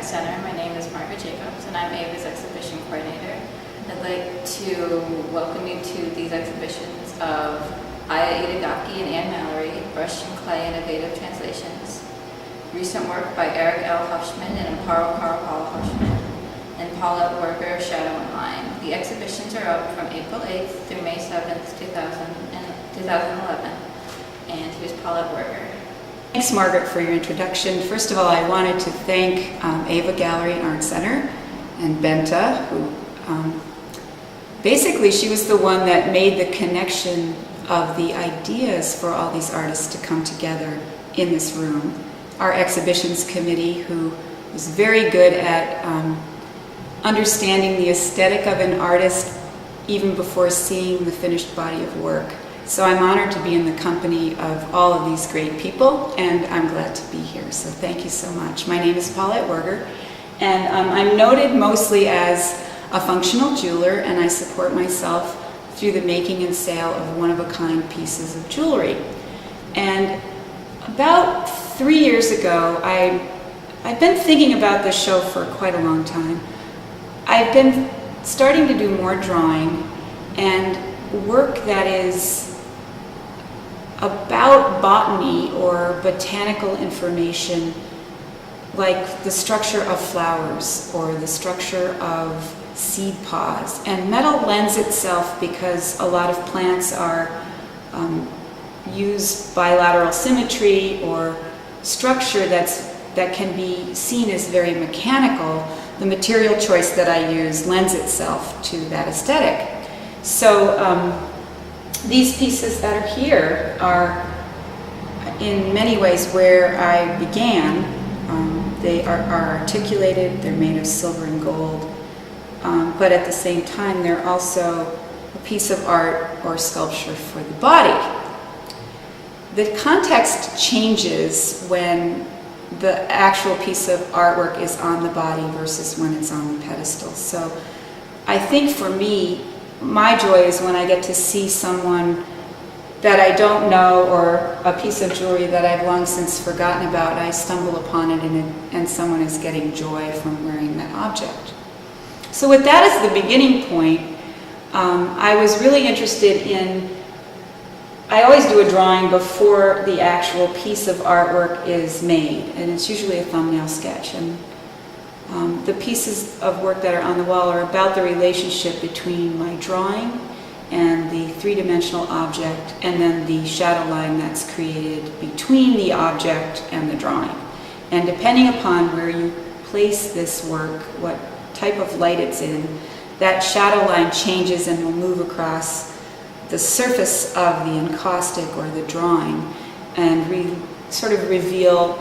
Center. My name is Margaret Jacobs, and I'm AVA's exhibition coordinator. I'd like to welcome you to these exhibitions of Aya Itagaki and Anne Mallory, Brush and Clay Innovative Translations, recent work by Eric L. Huffman and Amparo Carl Huffman, and Paulette Werger, Shadow and Line. The exhibitions are up from April 8th through May 7th, 2011. And here's Paulette Werger. Thanks, Margaret, for your introduction. First of all, I wanted to thank AVA Gallery and Art Center and Benta, who basically she was the one that made the connection of the ideas for all these artists to come together in this room. Our exhibitions committee, who was very good at understanding the aesthetic of an artist even before seeing the finished body of work. So I'm honored to be in the company of all of these great people, and I'm glad to be here. So thank you so much. My name is Paulette Werger, and I'm noted mostly as a functional jeweler, and I support myself through the making and sale of one-of-a-kind pieces of jewelry. And about 3 years ago, I've been thinking about this show for quite a long time. I've been starting to do more drawing and work that is about botany or botanical information, like the structure of flowers or the structure of seed pods. And metal lends itself because a lot of plants are use bilateral symmetry or structure that can be seen as very mechanical. The material choice that I use lends itself to that aesthetic. So these pieces that are here are in many ways where I began. They are articulated, they're made of silver and gold, but at the same time they're also a piece of art or sculpture for the body. The context changes when the actual piece of artwork is on the body versus when it's on the pedestal. So I think for me, my joy is when I get to see someone that I don't know or a piece of jewelry that I've long since forgotten about. I stumble upon it and someone is getting joy from wearing that object. So with that as the beginning point, I was really interested in, I always do a drawing before the actual piece of artwork is made, and it's usually a thumbnail sketch. And the pieces of work that are on the wall are about the relationship between my drawing and the three-dimensional object, and then the shadow line that's created between the object and the drawing. And depending upon where you place this work, what type of light it's in, that shadow line changes and will move across the surface of the encaustic or the drawing and sort of reveal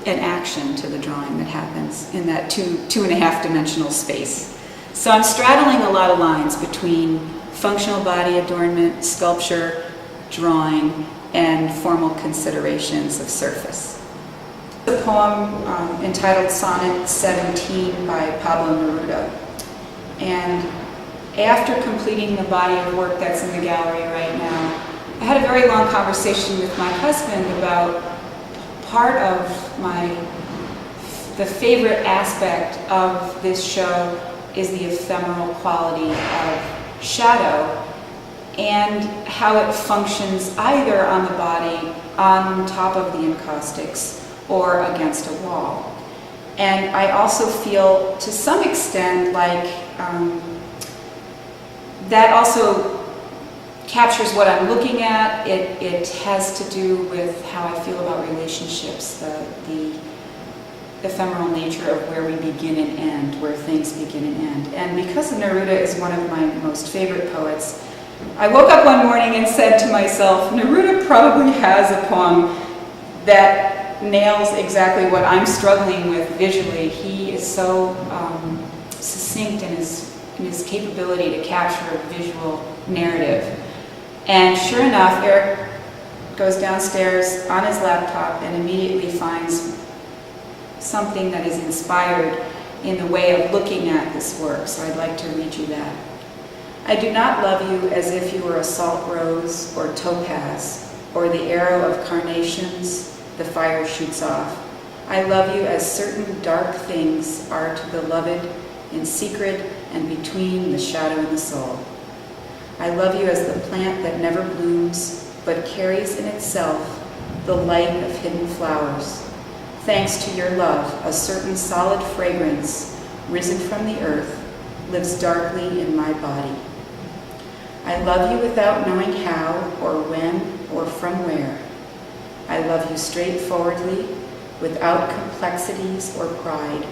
an action to the drawing that happens in that two and a half dimensional space. So I'm straddling a lot of lines between functional body adornment, sculpture, drawing, and formal considerations of surface. The poem entitled Sonnet 17 by Pablo Neruda. And after completing the body of work that's in the gallery right now, I had a very long conversation with my husband about part of the favorite aspect of this show is the ephemeral quality of shadow and how it functions either on the body, on top of the encaustics, or against a wall. And I also feel to some extent like that also captures what I'm looking at. It has to do with how I feel about relationships, the ephemeral nature of where we begin and end, where things begin and end. And because Neruda is one of my most favorite poets, I woke up one morning and said to myself, Neruda probably has a poem that nails exactly what I'm struggling with visually. He is so succinct in his capability to capture a visual narrative. And sure enough, Eric goes downstairs on his laptop and immediately finds something that is inspired in the way of looking at this work. So I'd like to read you that. I do not love you as if you were a salt rose or topaz, or the arrow of carnations the fire shoots off, I love you as certain dark things are to the loved in secret and between the shadow and the soul. I love you as the plant that never blooms, but carries in itself the light of hidden flowers. Thanks to your love, a certain solid fragrance, risen from the earth, lives darkly in my body. I love you without knowing how or when or from where. I love you straightforwardly, without complexities or pride.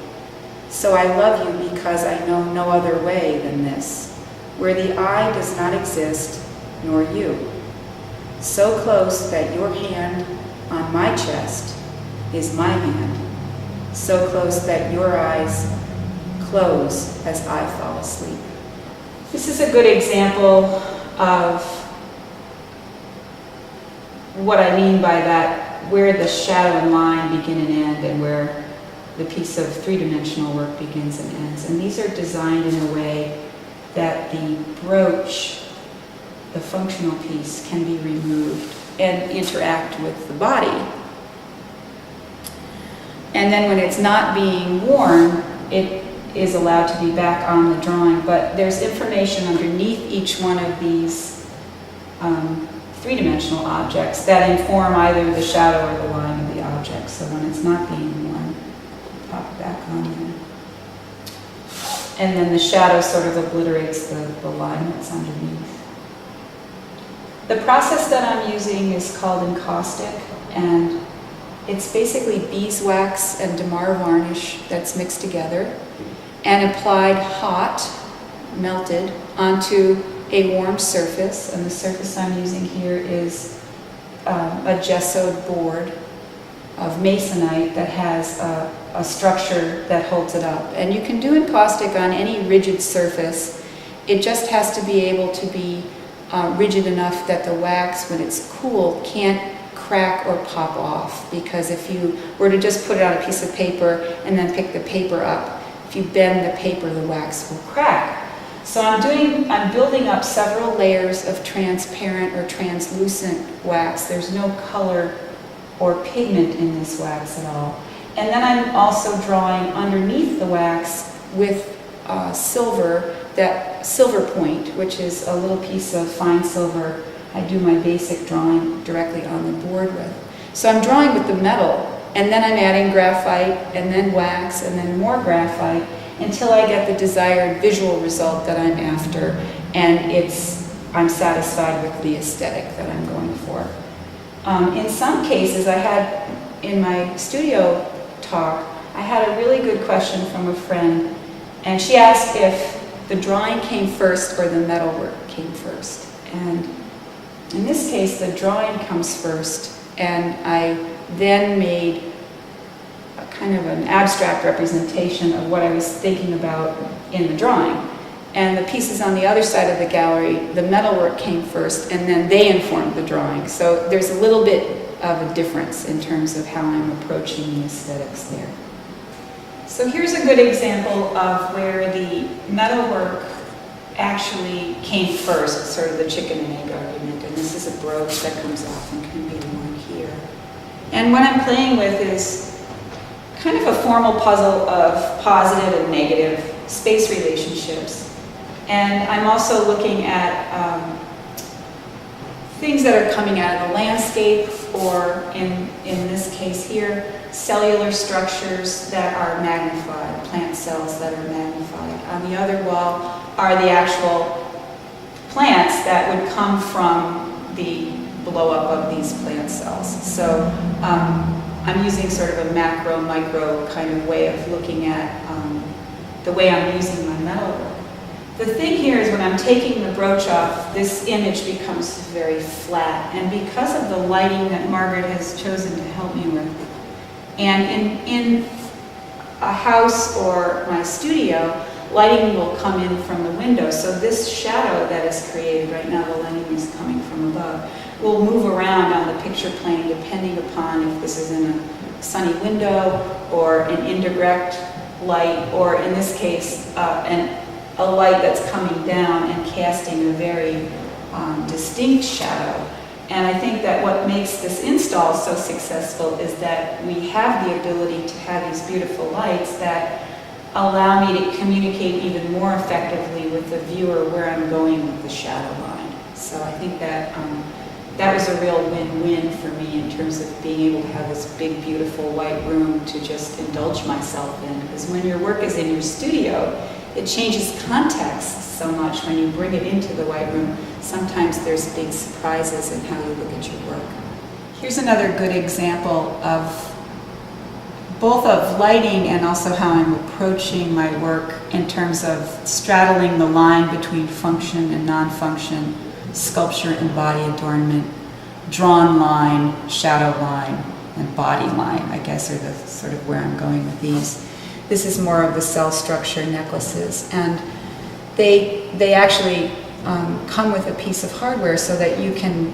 So I love you because I know no other way than this, where the I does not exist, nor you. So close that your hand on my chest is my hand, so close that your eyes close as I fall asleep. This is a good example of what I mean by that, where the shadow and line begin and end, and where the piece of three-dimensional work begins and ends. And these are designed in a way that the brooch, the functional piece, can be removed and interact with the body. And then when it's not being worn, it is allowed to be back on the drawing, but there's information underneath each one of these three-dimensional objects that inform either the shadow or the line of the object. So when it's not being worn, pop it back on there. And then the shadow sort of obliterates the line that's underneath. The process that I'm using is called encaustic, and it's basically beeswax and Damar varnish that's mixed together and applied hot, melted, onto a warm surface. And the surface I'm using here is a gessoed board of masonite that has a structure that holds it up. And you can do encaustic on any rigid surface. It just has to be able to be rigid enough that the wax, when it's cool, can't crack or pop off. Because if you were to just put it on a piece of paper and then pick the paper up, if you bend the paper, the wax will crack. So I'm building up several layers of transparent or translucent wax. There's no color or pigment in this wax at all. And then I'm also drawing underneath the wax with silver, that silver point, which is a little piece of fine silver I do my basic drawing directly on the board with. So I'm drawing with the metal, and then I'm adding graphite, and then wax, and then more graphite, until I get the desired visual result that I'm after, and I'm satisfied with the aesthetic that I'm going for. In some cases, I had, in my studio talk, I had a really good question from a friend, and she asked if the drawing came first or the metalwork came first. And in this case, the drawing comes first, and I then made a kind of an abstract representation of what I was thinking about in the drawing. And the pieces on the other side of the gallery, the metalwork came first, and then they informed the drawing. So there's a little bit of a difference in terms of how I'm approaching the aesthetics there. So here's a good example of where the metalwork actually came first, sort of the chicken and egg argument. And this is a brooch that comes off and can be worn here. And what I'm playing with is kind of a formal puzzle of positive and negative space relationships. And I'm also looking at things that are coming out of the landscape, or in this case here, cellular structures that are magnified, plant cells that are magnified. On the other wall are the actual plants that would come from the blow-up of these plant cells. So I'm using sort of a macro-micro kind of way of looking at the way I'm using my metalwork. The thing here is when I'm taking the brooch off, this image becomes very flat. And because of the lighting that Margaret has chosen to help me with, and in a house or my studio, lighting will come in from the window. So this shadow that is created right now, the lighting is coming from above, will move around on the picture plane depending upon if this is in a sunny window or an indirect light, or in this case, a light that's coming down and casting a very distinct shadow. And I think that what makes this install so successful is that we have the ability to have these beautiful lights that allow me to communicate even more effectively with the viewer where I'm going with the shadow line. So I think that that was a real win-win for me in terms of being able to have this big, beautiful white room to just indulge myself in. Because when your work is in your studio, it changes context so much when you bring it into the white room. Sometimes there's big surprises in how you look at your work. Here's another good example of both of lighting and also how I'm approaching my work in terms of straddling the line between function and non-function, sculpture and body adornment, drawn line, shadow line, and body line, I guess, are the sort of where I'm going with these. This is more of the cell structure necklaces, and they actually come with a piece of hardware so that you can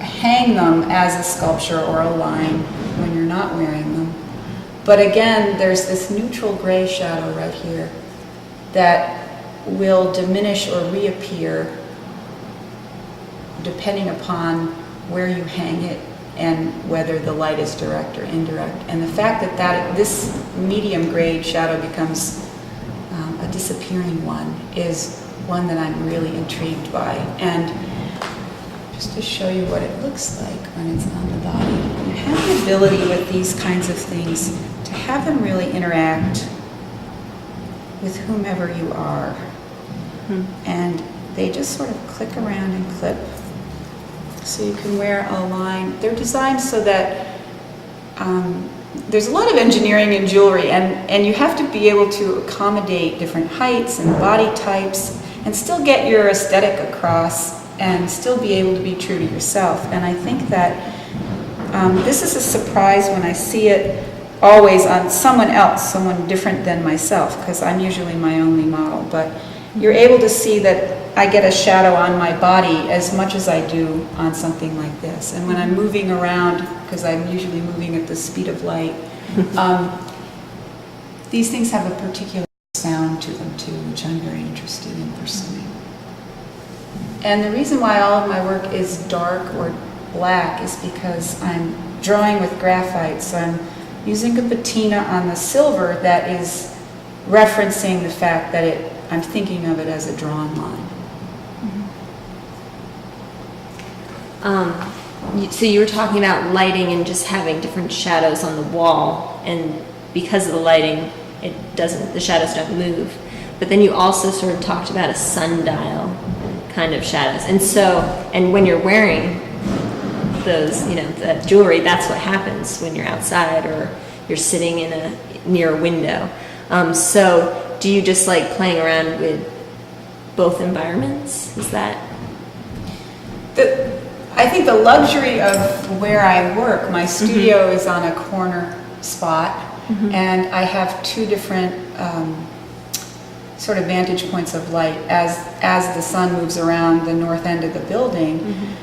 hang them as a sculpture or a line when you're not wearing them. But again, there's this neutral gray shadow right here that will diminish or reappear depending upon where you hang it and whether the light is direct or indirect. And the fact that this medium grade shadow becomes a disappearing one is one that I'm really intrigued by. And just to show you what it looks like when it's on the body, you have the ability with these kinds of things to have them really interact with whomever you are. And they just sort of click around and clip. So you can wear a line. They're designed so that there's a lot of engineering in jewelry, and you have to be able to accommodate different heights and body types and still get your aesthetic across and still be able to be true to yourself. And I think that this is a surprise when I see it always on someone else, someone different than myself, because I'm usually my only model. But you're able to see that I get a shadow on my body as much as I do on something like this. And when I'm moving around, because I'm usually moving at the speed of light, these things have a particular sound to them too, which I'm very interested in pursuing. And the reason why all of my work is dark or black is because I'm drawing with graphite, so I'm using a patina on the silver that is referencing the fact that I'm thinking of it as a drawn line. So you were talking about lighting and just having different shadows on the wall, and because of the lighting, the shadows don't move. But then you also sort of talked about a sundial kind of shadows, and when you're wearing those, that jewelry, that's what happens when you're outside or you're sitting near a window. So do you just like playing around with both environments? Is that? I think the luxury of where I work, my studio is on a corner spot, and I have two different sort of vantage points of light. As the sun moves around the north end of the building,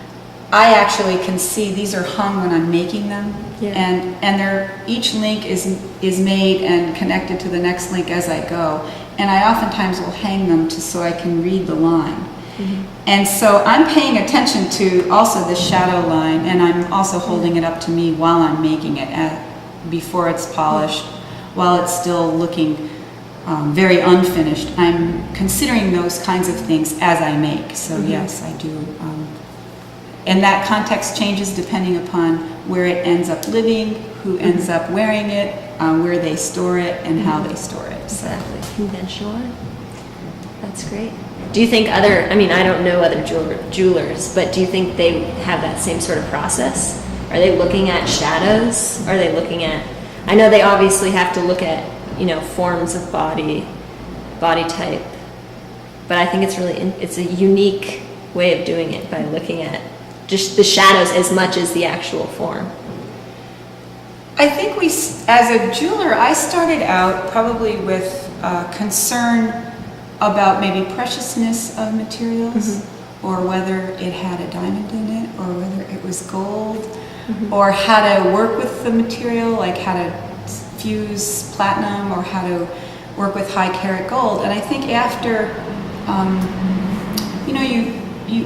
I actually can see these are hung when I'm making them, and each link is made and connected to the next link as I go, and I oftentimes will hang them so I can read the line. And so I'm paying attention to also the shadow line, and I'm also holding it up to me while I'm making it before it's polished, while it's still looking very unfinished. I'm considering those kinds of things as I make. So yes, I do. And that context changes depending upon where it ends up living, who ends up wearing it, where they store it, and how they store it. Exactly. Conventional. That's great. Do you think I don't know other jewelers, but do you think they have that same sort of process? Are they looking at shadows? Are they looking at, I know they obviously have to look at, forms of body type, but I think it's a unique way of doing it by looking at just the shadows as much as the actual form. I think as a jeweler, I started out probably with concern about maybe preciousness of materials, or whether it had a diamond in it, or whether it was gold, or how to work with the material, like how to fuse platinum, or how to work with high carat gold. And I think after,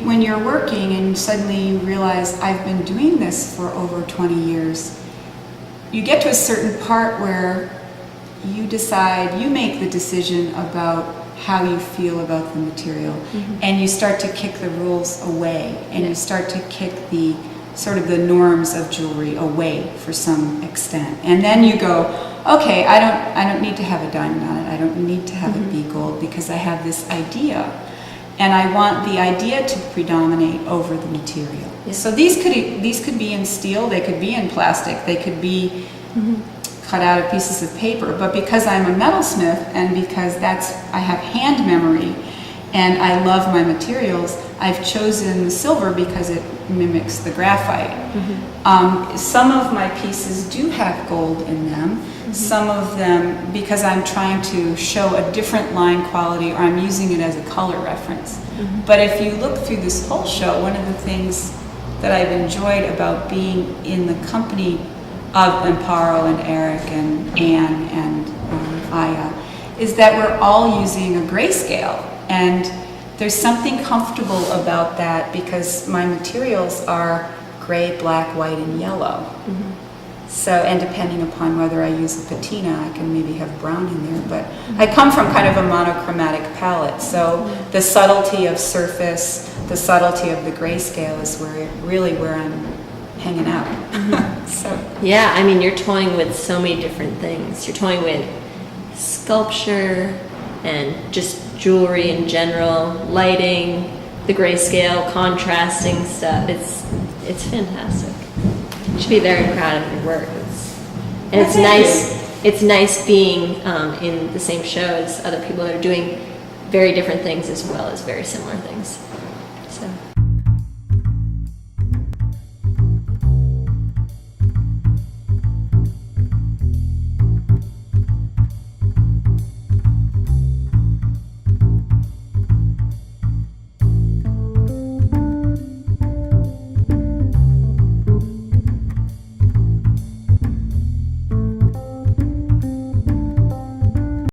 when you're working and suddenly you realize I've been doing this for over 20 years, you get to a certain part where you decide, you make the decision about how you feel about the material, and you start to kick the rules away, and you start to kick the sort of the norms of jewelry away for some extent. And then you go, okay, I don't need to have a diamond on it. I don't need to have it be gold because I have this idea. And I want the idea to predominate over the material. Yeah. So these could be in steel, they could be in plastic, they could be cut out of pieces of paper. But because I'm a metalsmith and because I have hand memory and I love my materials, I've chosen silver because it mimics the graphite. Some of my pieces do have gold in them. Some of them, because I'm trying to show a different line quality, or I'm using it as a color reference. But if you look through this whole show, one of the things that I've enjoyed about being in the company of Amparo and Eric and Anne and Aya is that we're all using a grayscale. And there's something comfortable about that because my materials are gray, black, white, and yellow. So, and depending upon whether I use a patina, I can maybe have brown in there, but I come from kind of a monochromatic palette, so the subtlety of surface, the subtlety of the grayscale is where I'm hanging out. So Yeah, I mean, you're toying with so many different things. You're toying with sculpture and just jewelry in general, lighting, the grayscale, contrasting stuff. It's fantastic. You should be very proud of your work. It's nice. It's nice being in the same show as other people that are doing very different things as well as very similar things.